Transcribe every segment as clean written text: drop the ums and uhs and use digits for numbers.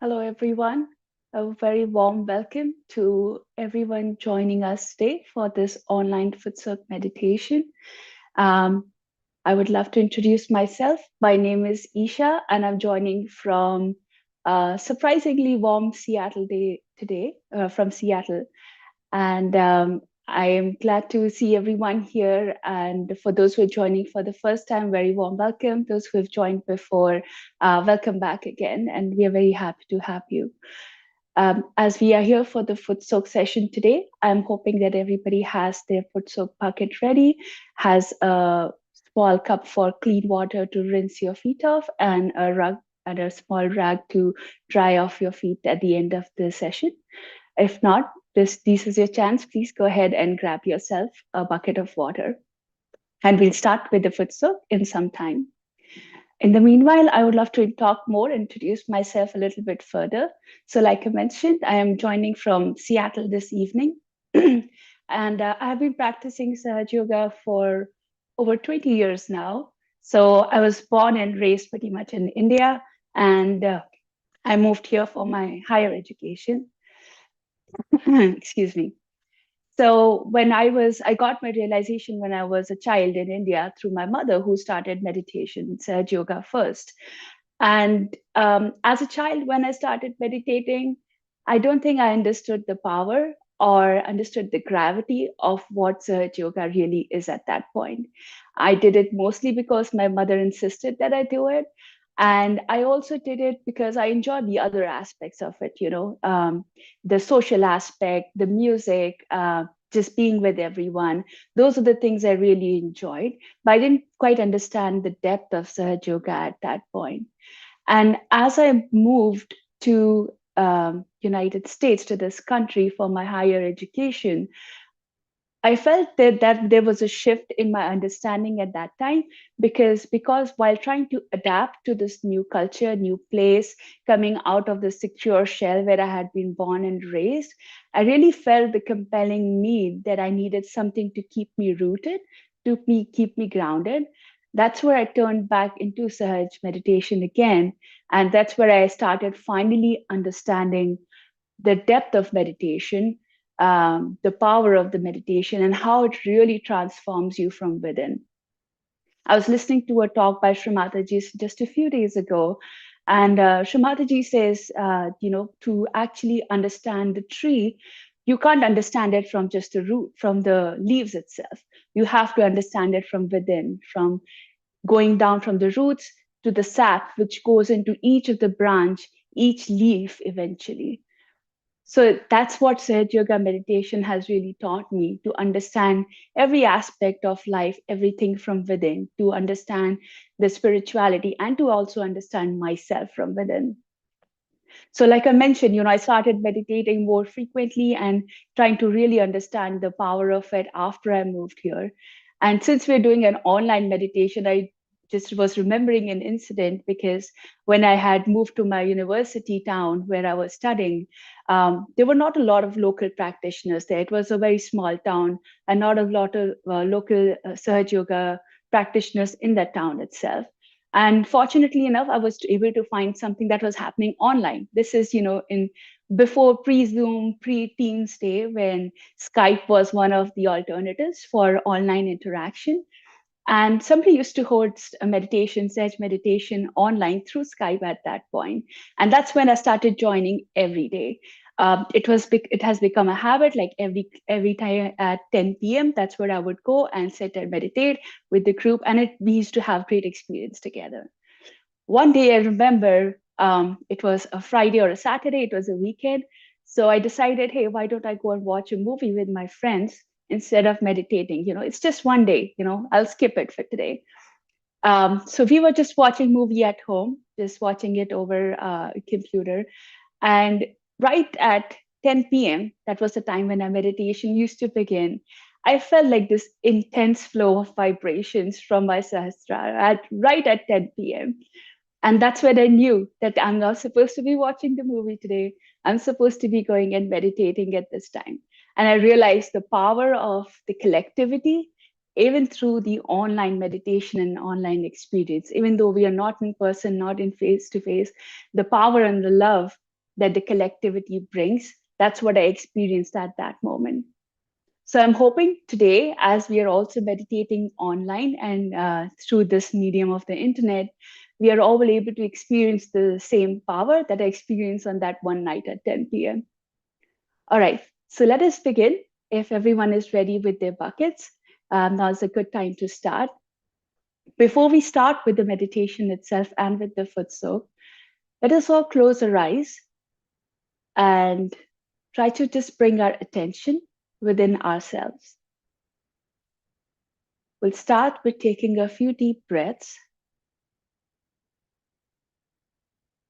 Hello, everyone. A very warm welcome to everyone joining us today for this online Footsoak meditation. Um, I would love to introduce myself. My name is Isha, and I'm joining from surprisingly warm Seattle day today, from Seattle. And I am glad to see everyone here. And for those who are joining for the first time, very warm welcome. Those who have joined before, welcome back again. And we are very happy to have you. As we are here for the foot soak session today, I'm hoping that everybody has their foot soak bucket ready, has a small cup for clean water to rinse your feet off, and a rug and a small rag to dry off your feet at the end of the session. If not, this is your chance. Please go ahead and grab yourself a bucket of water. And we'll start with the foot soak in some time. In the meanwhile, I would love to talk more, introduce myself a little bit further. So, like I mentioned, I am joining from Seattle this evening. And I've been practicing Sahaja Yoga for over 20 years now. So, I was born and raised pretty much in India. And I moved here for my higher education. Excuse me. So I got my realization when I was a child in India through my mother, who started meditation, Sahaja Yoga first. And as a child, when I started meditating, I don't think I understood the power or understood the gravity of what Sahaja Yoga really is at that point. I did it mostly because my mother insisted that I do it. And I also did it because I enjoy the other aspects of it, the social aspect, the music, just being with everyone. Those are the things I really enjoyed, but I didn't quite understand the depth of Sahaja Yoga at that point. And as I moved to United States, to this country for my higher education, I felt that there was a shift in my understanding at that time because while trying to adapt to this new culture, new place, coming out of the secure shell where I had been born and raised, I really felt the compelling need that I needed something to keep me rooted, keep me grounded. That's where I turned back into Sahaj meditation again, and that's where I started finally understanding the depth of meditation, the power of the meditation, and how it really transforms you from within. I was listening to a talk by Srimataji just a few days ago, and Srimataji says, to actually understand the tree, you can't understand it from just the root, from the leaves itself. You have to understand it from within, from going down from the roots to the sap, which goes into each of the branch, each leaf eventually. So that's what Sahaja Yoga meditation has really taught me, to understand every aspect of life, everything from within, to understand the spirituality and to also understand myself from within. So, like I mentioned, I started meditating more frequently and trying to really understand the power of it after I moved here. And since we're doing an online meditation, I just was remembering an incident because when I had moved to my university town where I was studying, there were not a lot of local practitioners there. It was a very small town and not a lot of local Sahaja Yoga practitioners in that town itself. And fortunately enough, I was able to find something that was happening online. This is, in before pre-Zoom, pre-Teams day, when Skype was one of the alternatives for online interaction. And somebody used to host a meditation, Sage meditation online through Skype at that point. And that's when I started joining every day. It has become a habit. Like every time at 10 p.m., that's where I would go and sit and meditate with the group, and we used to have great experience together. One day I remember, it was a Friday or a Saturday, it was a weekend. So I decided, hey, why don't I go and watch a movie with my friends instead of meditating? It's just one day, I'll skip it for today. So we were just watching movie at home, just watching it over a computer. And right at 10 p.m., that was the time when our meditation used to begin. I felt like this intense flow of vibrations from my sahasrara right at 10 p.m. And that's when I knew that I'm not supposed to be watching the movie today. I'm supposed to be going and meditating at this time. And I realized the power of the collectivity, even through the online meditation and online experience, even though we are not in person, not in face to face, the power and the love that the collectivity brings. That's what I experienced at that moment. So I'm hoping today, as we are also meditating online and through this medium of the internet, we are all able to experience the same power that I experienced on that one night at 10 p.m. All right, so let us begin. If everyone is ready with their buckets, now's a good time to start. Before we start with the meditation itself and with the foot soak, let us all close our eyes and try to just bring our attention within ourselves. We'll start with taking a few deep breaths,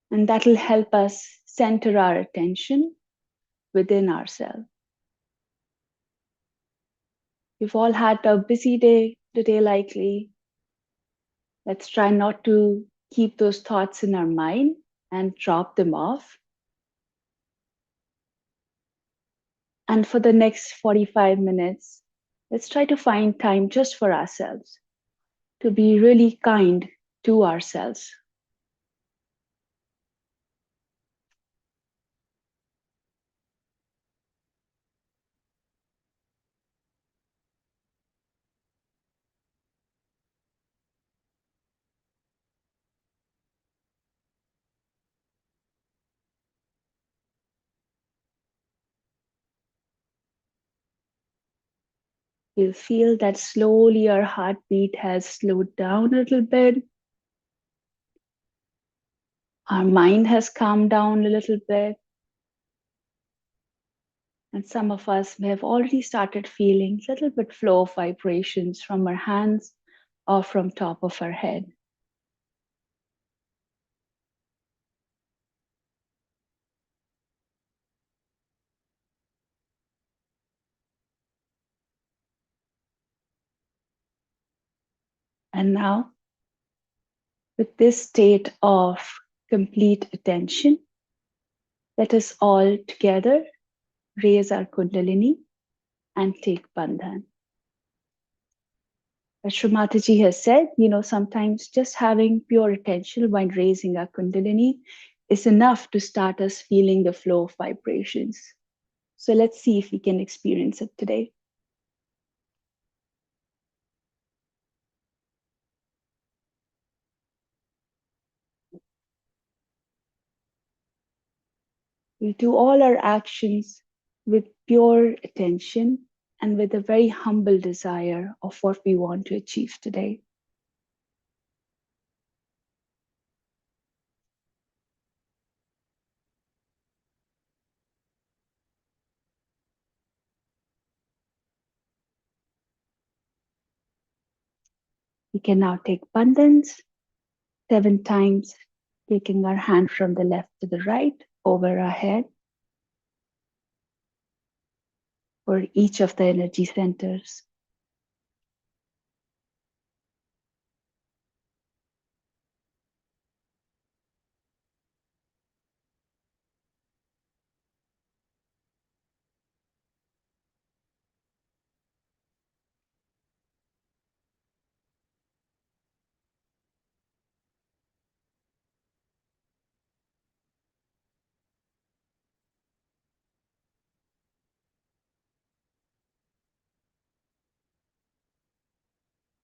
and that'll help us center our attention within ourselves. We've all had a busy day today, likely. Let's try not to keep those thoughts in our mind and drop them off. And for the next 45 minutes, let's try to find time just for ourselves, to be really kind to ourselves. You'll feel that slowly our heartbeat has slowed down a little bit. Our mind has calmed down a little bit. And some of us may have already started feeling a little bit flow of vibrations from our hands or from top of our head. And now, with this state of complete attention, let us all together raise our Kundalini and take Bandhan. As Shrimataji has said, sometimes just having pure attention while raising our Kundalini is enough to start us feeling the flow of vibrations. So let's see if we can experience it today. We do all our actions with pure attention and with a very humble desire of what we want to achieve today. We can now take bandhans 7 times, taking our hand from the left to the right over our head for each of the energy centers.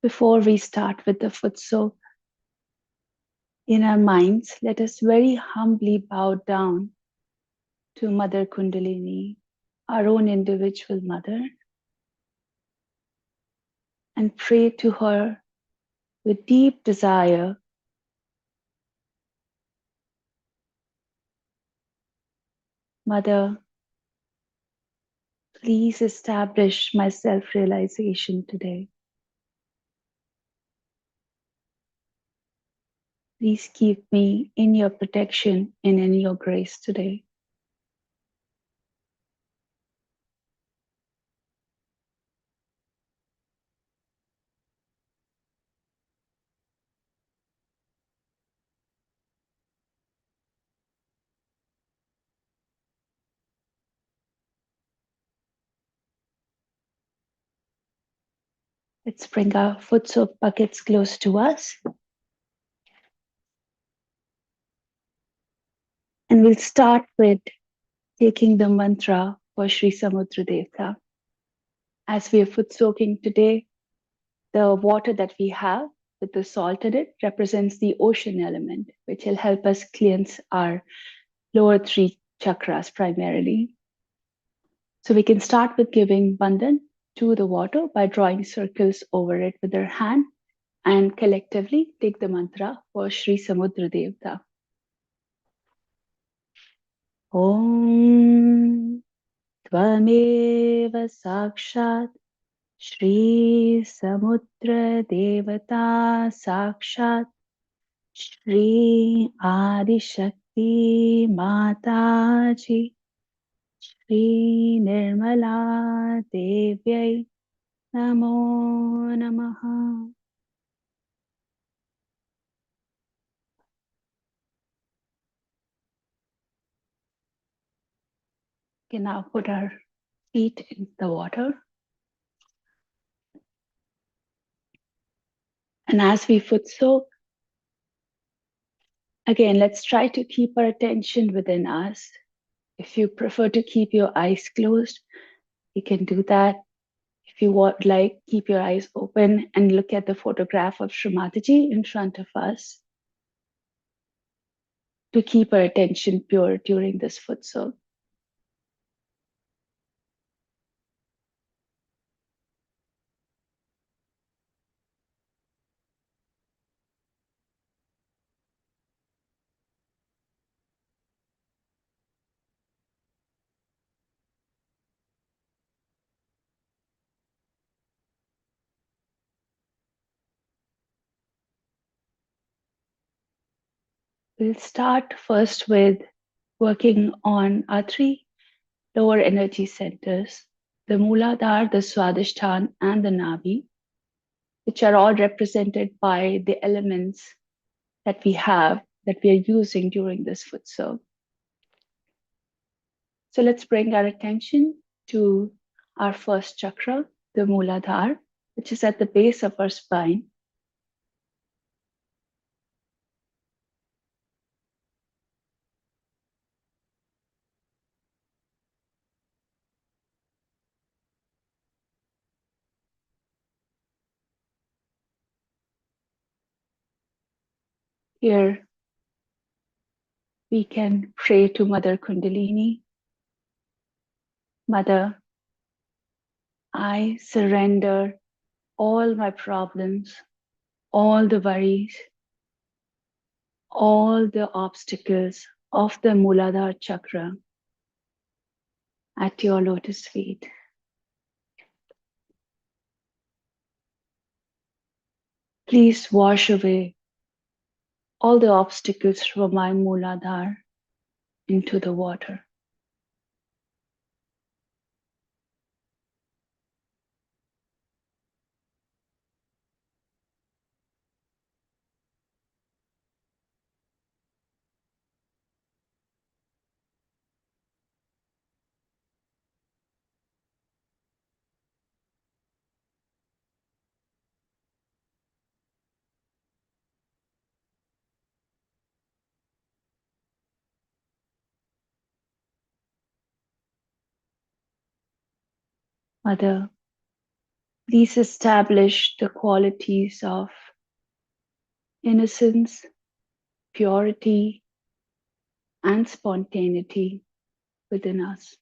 Before we start with the foot soak, in our minds, let us very humbly bow down to Mother Kundalini, our own individual mother, and pray to her with deep desire. Mother, please establish my self-realization today. Please keep me in your protection and in your grace today. Let's bring our foot soak buckets close to us. And we'll start with taking the mantra for Sri Samudra Devta. As we are foot soaking today, the water that we have with the salt in it represents the ocean element, which will help us cleanse our lower three chakras primarily. So we can start with giving bandhan to the water by drawing circles over it with our hand and collectively take the mantra for Sri Samudra Devta. Om Tvameva Sakshat Shri Samudra Devata Sakshat Shri Adi Shakti Mataji Shri Nirmala Devyai Namo Namaha. We can now put our feet in the water. And as we foot soak, again, let's try to keep our attention within us. If you prefer to keep your eyes closed, you can do that. If you want, like, keep your eyes open and look at the photograph of Srimataji in front of us to keep our attention pure during this foot soak. We'll start first with working on our three lower energy centers, the Mooladhara, the Swadhisthana, and the Navi, which are all represented by the elements that we have, that we are using during this foot soak. So let's bring our attention to our first chakra, the Mooladhara, which is at the base of our spine. Here we can pray to Mother Kundalini. Mother, I surrender all my problems, all the worries, all the obstacles of the Mooladhara chakra at your lotus feet. Please wash away all the obstacles from my Mooladhara into the water. Mother, please establish the qualities of innocence, purity, and spontaneity within us.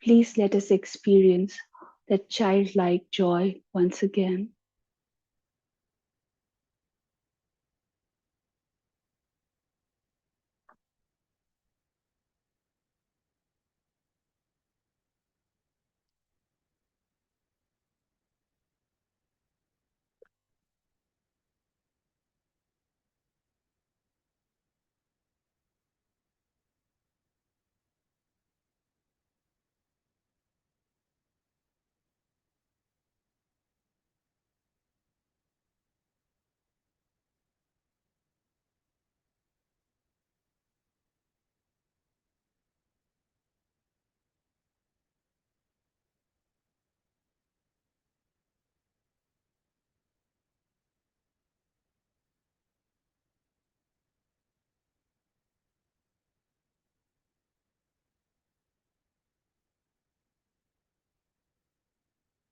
Please let us experience that childlike joy once again.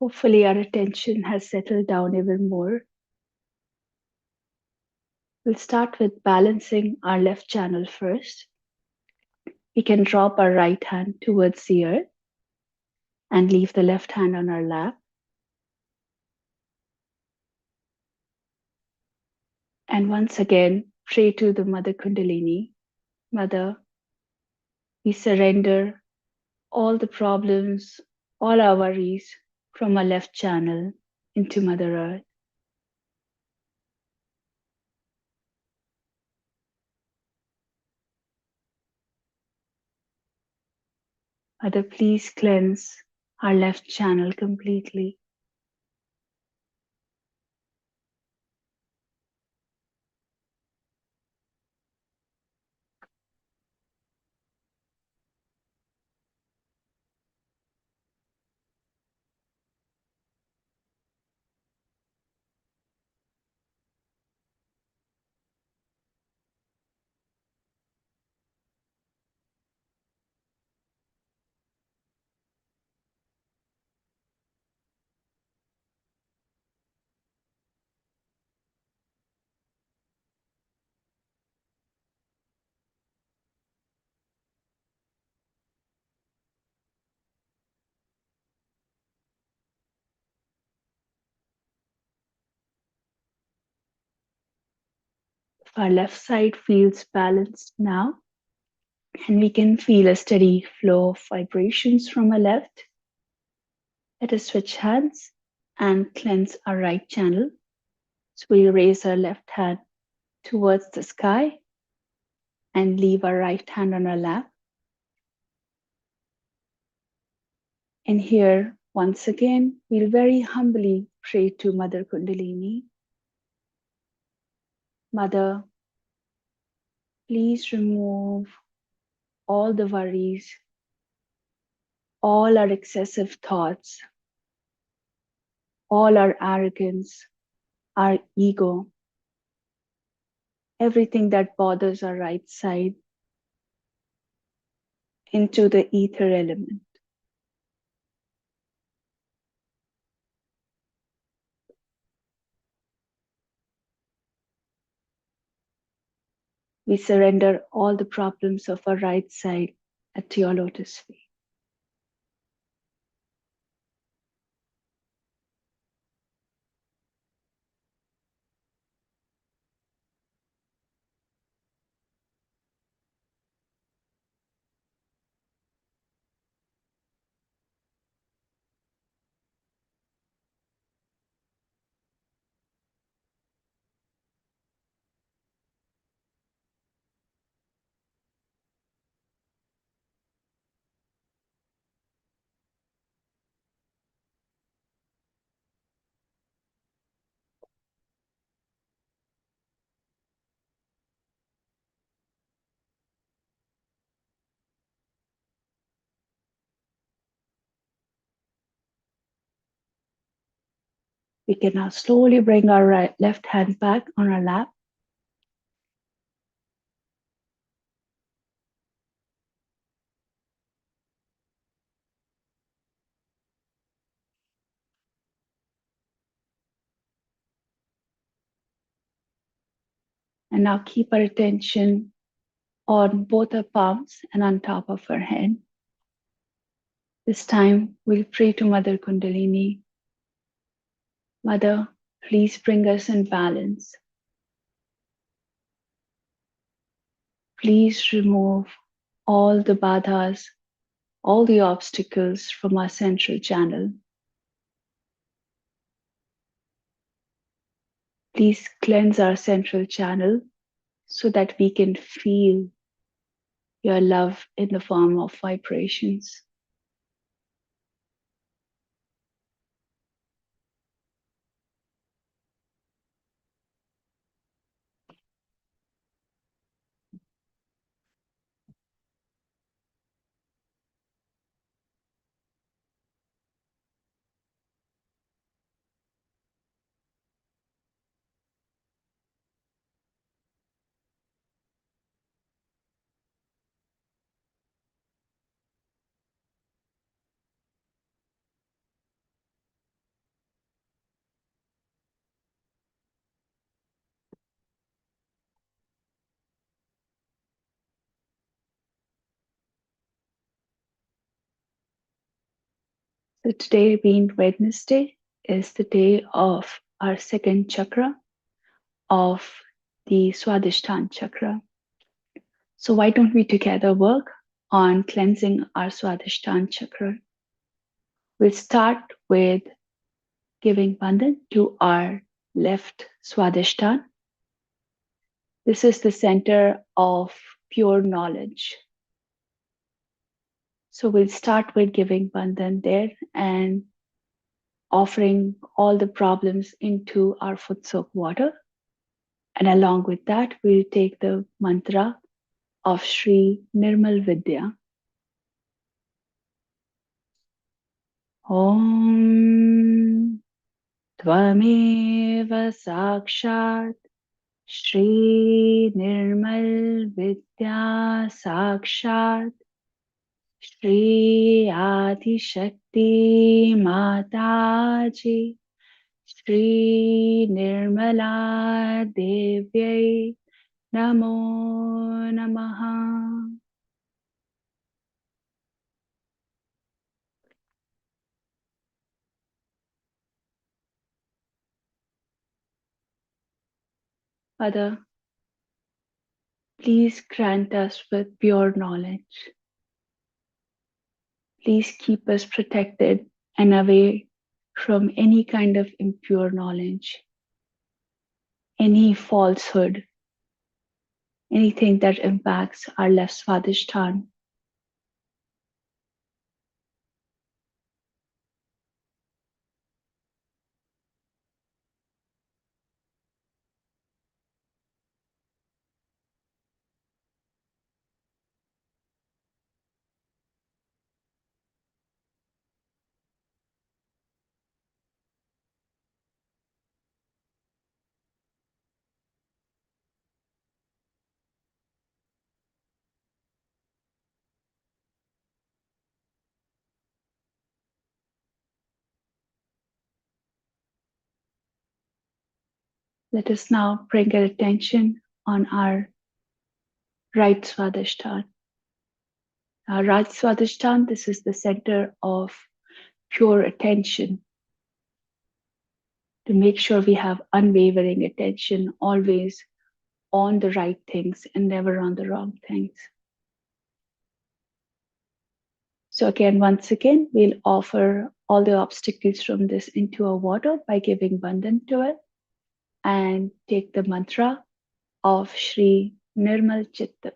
Hopefully, our attention has settled down even more. We'll start with balancing our left channel first. We can drop our right hand towards the earth and leave the left hand on our lap. And once again, pray to the Mother Kundalini. Mother, we surrender all the problems, all our worries from our left channel into Mother Earth. Mother, please cleanse our left channel completely. If our left side feels balanced now, and we can feel a steady flow of vibrations from our left, let us switch hands and cleanse our right channel. So we raise our left hand towards the sky and leave our right hand on our lap. And here, once again, we'll very humbly pray to Mother Kundalini. Mother, please remove all the worries, all our excessive thoughts, all our arrogance, our ego, everything that bothers our right side into the ether element. We surrender all the problems of our right side at your lotus feet. We can now slowly bring our left hand back on our lap. And now keep our attention on both our palms and on top of our head. This time we'll pray to Mother Kundalini. Mother, please bring us in balance. Please remove all the badhas, all the obstacles from our central channel. Please cleanse our central channel so that we can feel your love in the form of vibrations. So today, being Wednesday, is the day of our second chakra of the Swadhisthana chakra. So why don't we together work on cleansing our Swadhisthana chakra? We'll start with giving bandhan to our left Swadhisthana. This is the center of pure knowledge. So we'll start with giving bandhan there and offering all the problems into our Footsoak water. And along with that, we'll take the mantra of Sri Nirmal Vidya. Om Tvameva Sakshat Shri Nirmal Vidya Sakshat Shri Adi Shakti Mataji Shri Nirmala Devyai Namo Namaha. Father, please grant us with pure knowledge. Please keep us protected and away from any kind of impure knowledge, any falsehood, anything that impacts our left Swadhisthana. Let us now bring our attention on our right Swadhisthana. Our right Swadhisthana, this is the center of pure attention. To make sure we have unwavering attention always on the right things and never on the wrong things. So again, once again, we'll offer all the obstacles from this into our water by giving bandhan to it and take the mantra of Shri Nirmal Chitta.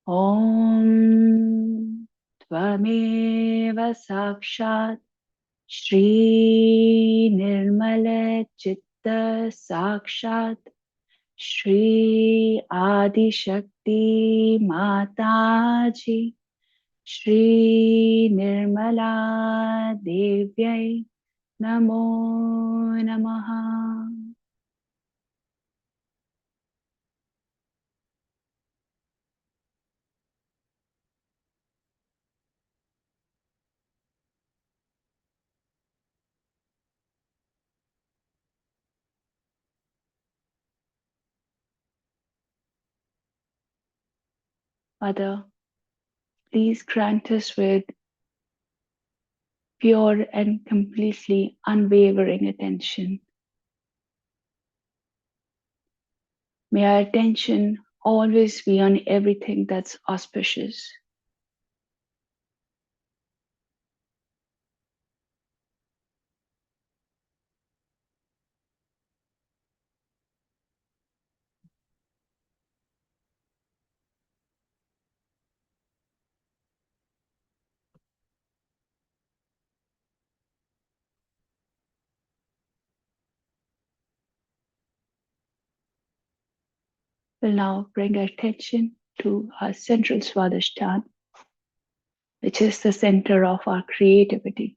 Om Tvameva Sakshat Shri Nirmal Chitta Sakshat Shri Adi Shakti Mataji Shri Nirmala Devyai Namo Namaha. Father, please grant us with pure and completely unwavering attention. May our attention always be on everything that's auspicious. We'll now bring our attention to our central Swadhisthana, which is the center of our creativity.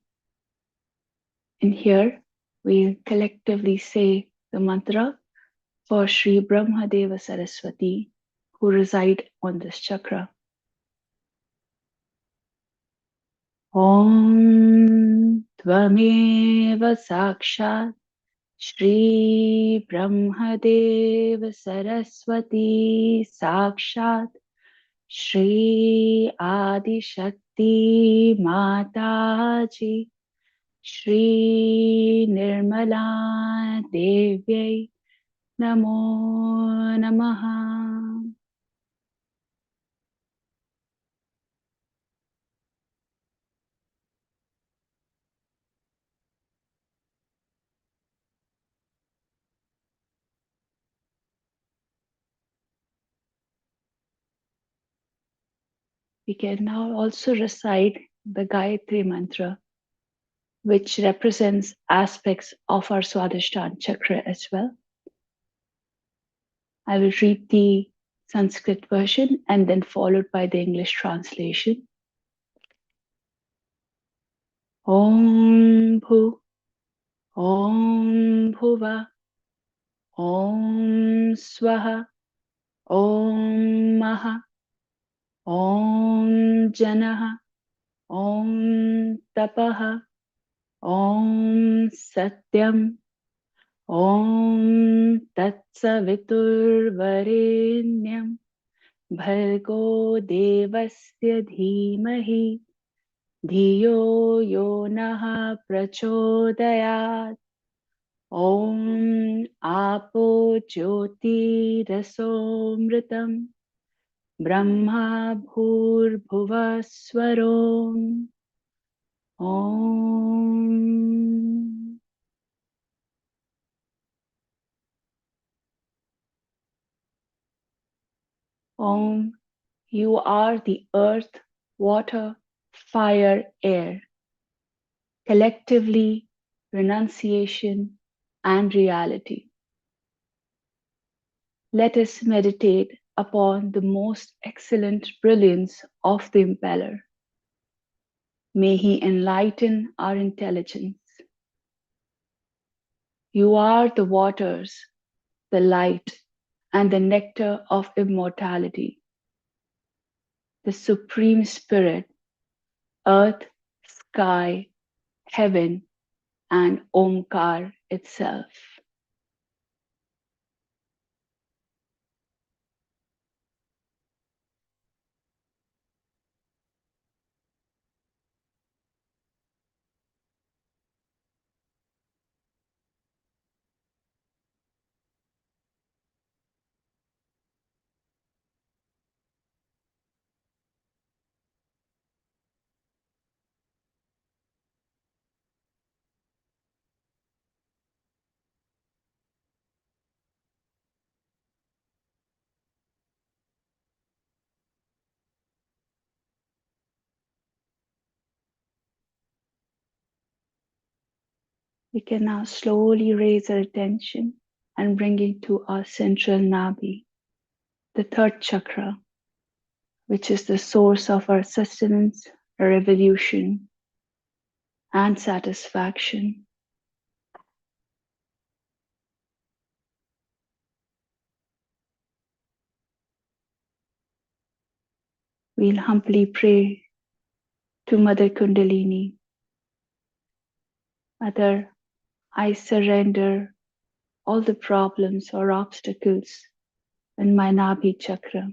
And here we'll collectively say the mantra for Sri Brahmadeva Saraswati, who reside on this chakra. Om Tvameva Sakshat Shri Brahmadeva Saraswati Sakshat Shri Adi Shakti Mataji, Shri Nirmala Devyai Namo Namaha. We can now also recite the Gayatri Mantra, which represents aspects of our Swadhisthana chakra as well. I will read the Sanskrit version and then followed by the English translation. Om Bhu, Om Bhuva, Om Swaha, Om Maha, Om Janaha, Om Tapaha, Om Satyam, Om Tatsaviturvarenyam, Bhargo Devasya Dhimahi, Dhiyo Yo Naha Prachodayat. Om Apo Jyoti Rasomritam, Brahma Bhur Bhuvaswarom. Om. Om. You are the earth, water, fire, air, collectively renunciation and reality. Let us meditate upon the most excellent brilliance of the impeller. May he enlighten our intelligence. You are the waters, the light, and the nectar of immortality, the Supreme Spirit, earth, sky, heaven, and Omkar itself. We can now slowly raise our attention and bring it to our central Nabi, the third chakra, which is the source of our sustenance, revolution, and satisfaction. We'll humbly pray to Mother Kundalini. Mother, I surrender all the problems or obstacles in my Nabi chakra.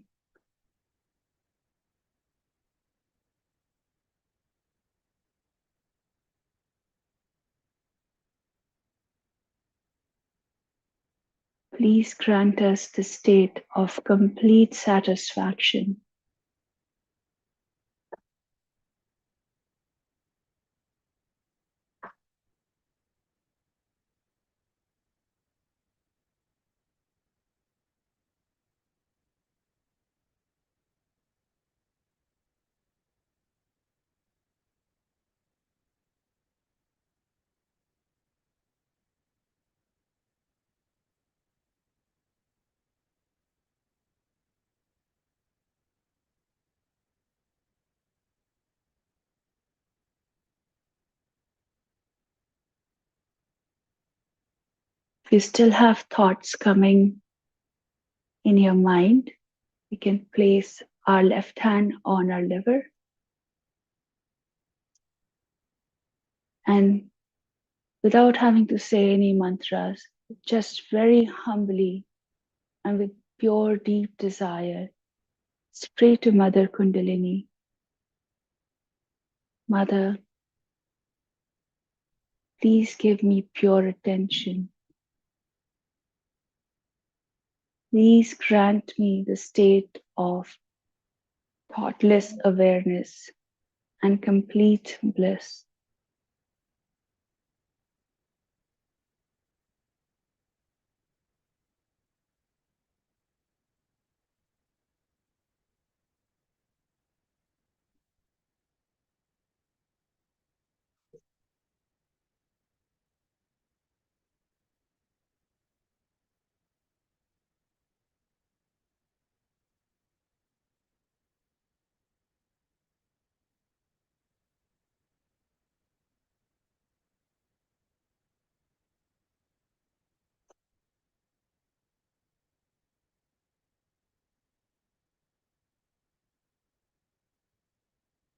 Please grant us the state of complete satisfaction. If you still have thoughts coming in your mind, we can place our left hand on our liver and without having to say any mantras, just very humbly and with pure deep desire, Let's pray to Mother Kundalini. Mother, please give me pure attention. Please grant me the state of thoughtless awareness and complete bliss.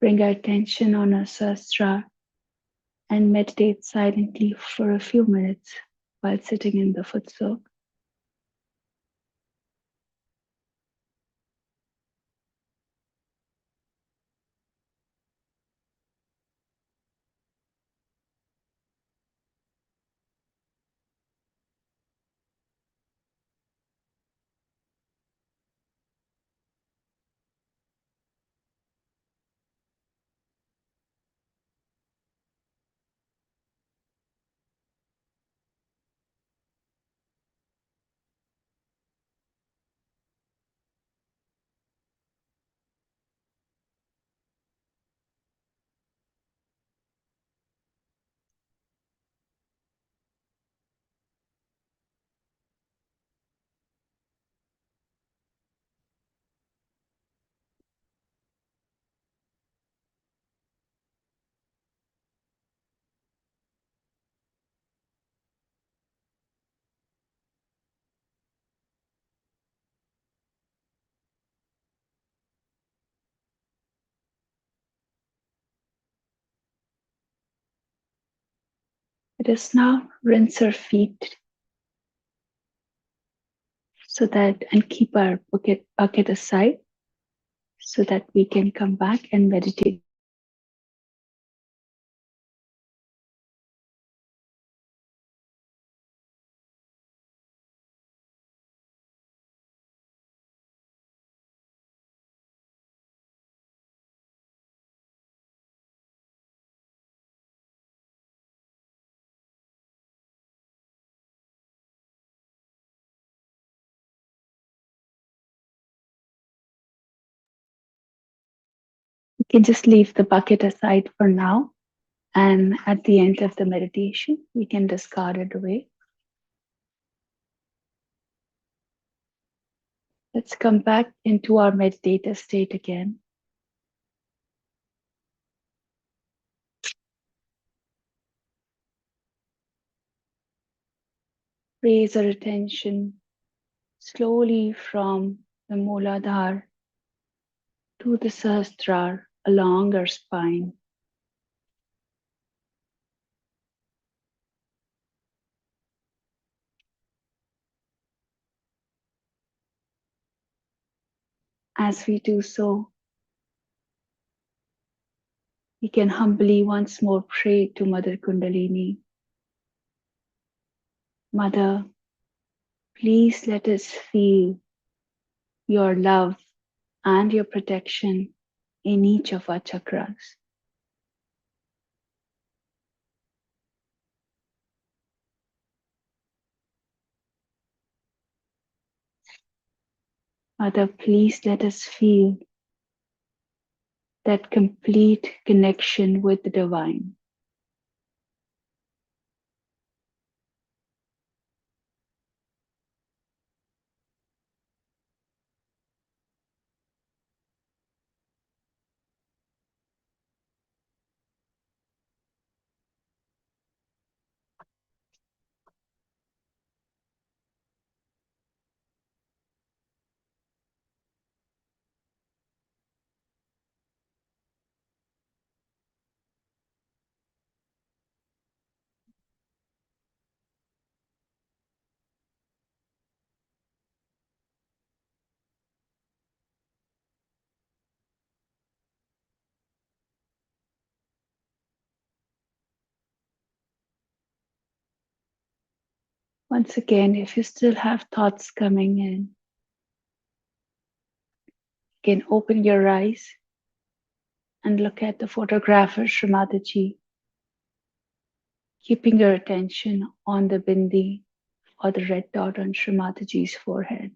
Bring our attention on our sastra and meditate silently for a few minutes while sitting in the Footsoak. Let us now rinse our feet so that and keep our bucket aside so that we can come back and meditate. We can just leave the bucket aside for now, and at the end of the meditation, we can discard it away. Let's come back into our meditative state again. Raise our attention slowly from the Muladhara to the Sahasrara along our spine. As we do so, we can humbly once more pray to Mother Kundalini. Mother, please let us feel your love and your protection in each of our chakras. Mother, please let us feel that complete connection with the divine. Once again, if you still have thoughts coming in, you can open your eyes and look at the photographer Srimataji, keeping your attention on the bindi or the red dot on Srimataji's forehead.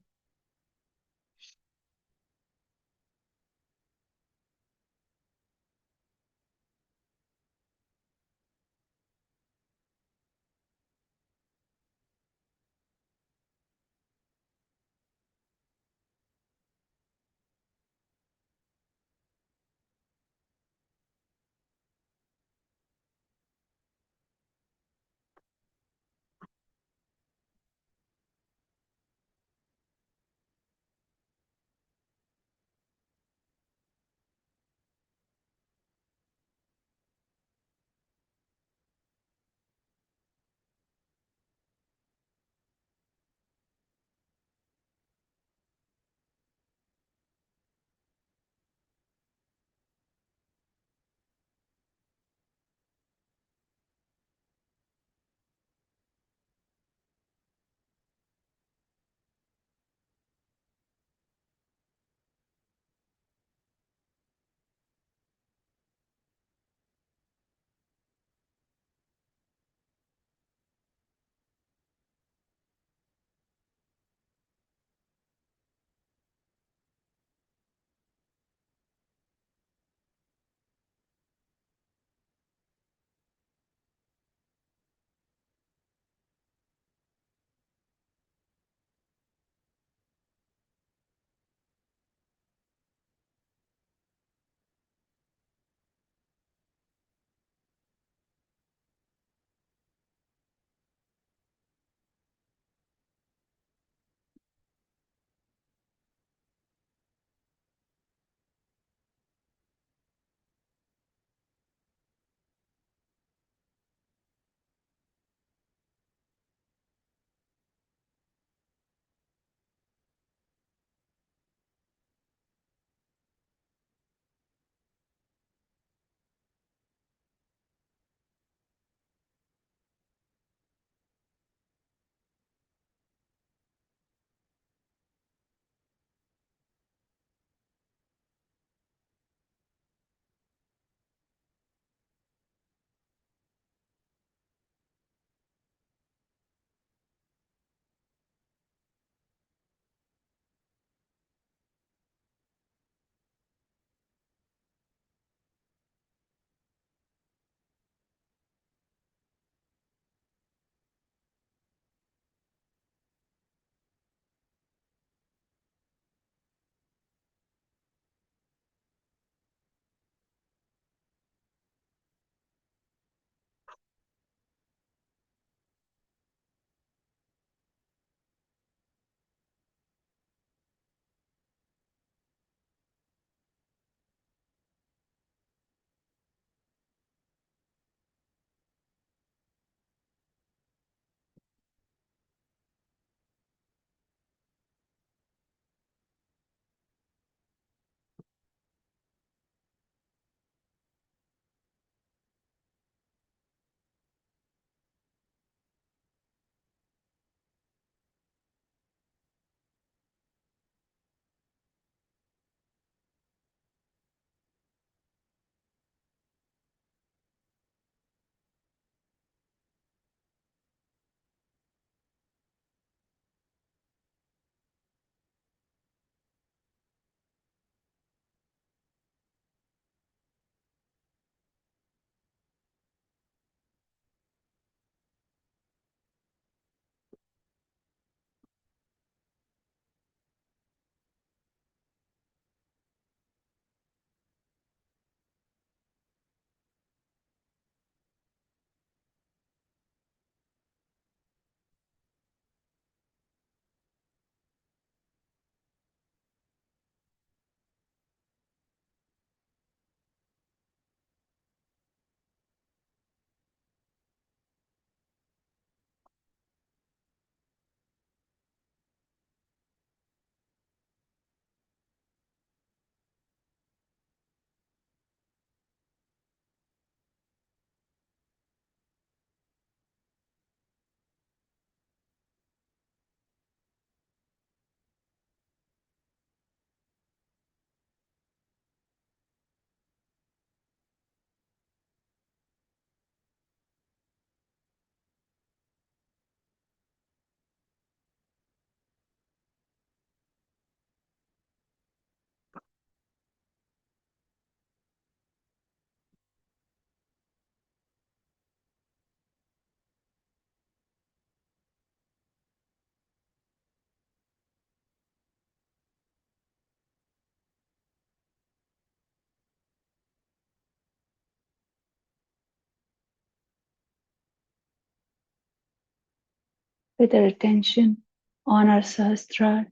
with our attention on our Sahasrara.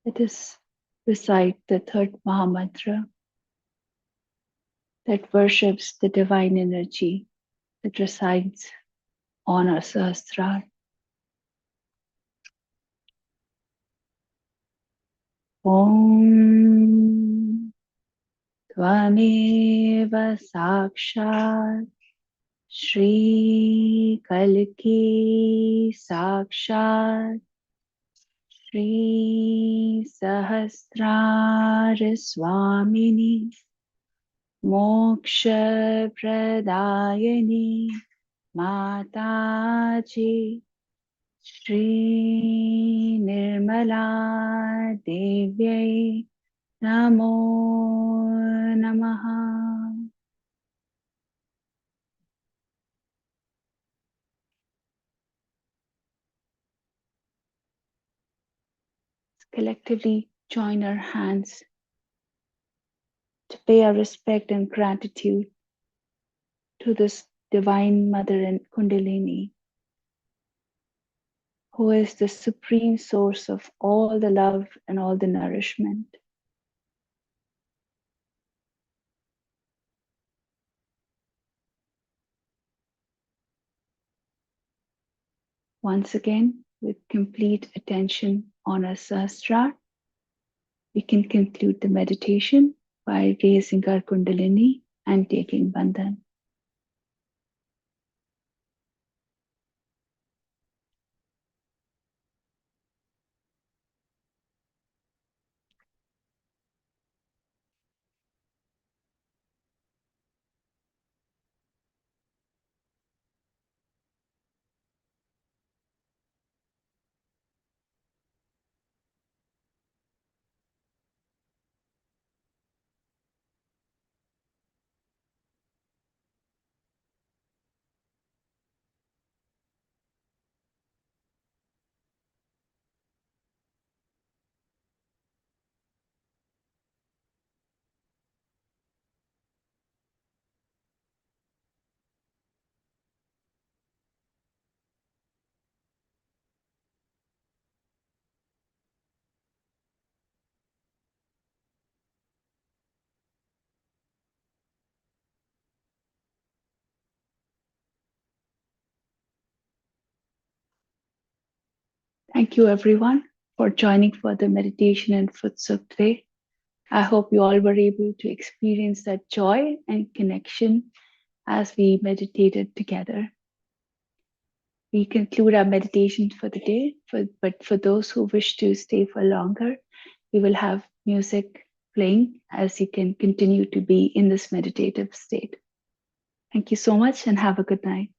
Let us recite the third Mahamantra that worships the divine energy that resides on our Sahasrara. Om Tvameva Sakshat Shri Kalki Sakshat Shri Sahasrara Swamini Moksha Pradayani Mataji Shri Nirmala Devyai Namo Namaha. Collectively join our hands to pay our respect and gratitude to this Divine Mother and Kundalini, who is the supreme source of all the love and all the nourishment. Once again, with complete attention on our Sahasrara, we can conclude the meditation by raising our Kundalini and taking Bandhan. Thank you, everyone, for joining for the meditation and Footsoak today. I hope you all were able to experience that joy and connection as we meditated together. We conclude our meditation for the day, but for those who wish to stay for longer, we will have music playing as you can continue to be in this meditative state. Thank you so much and have a good night.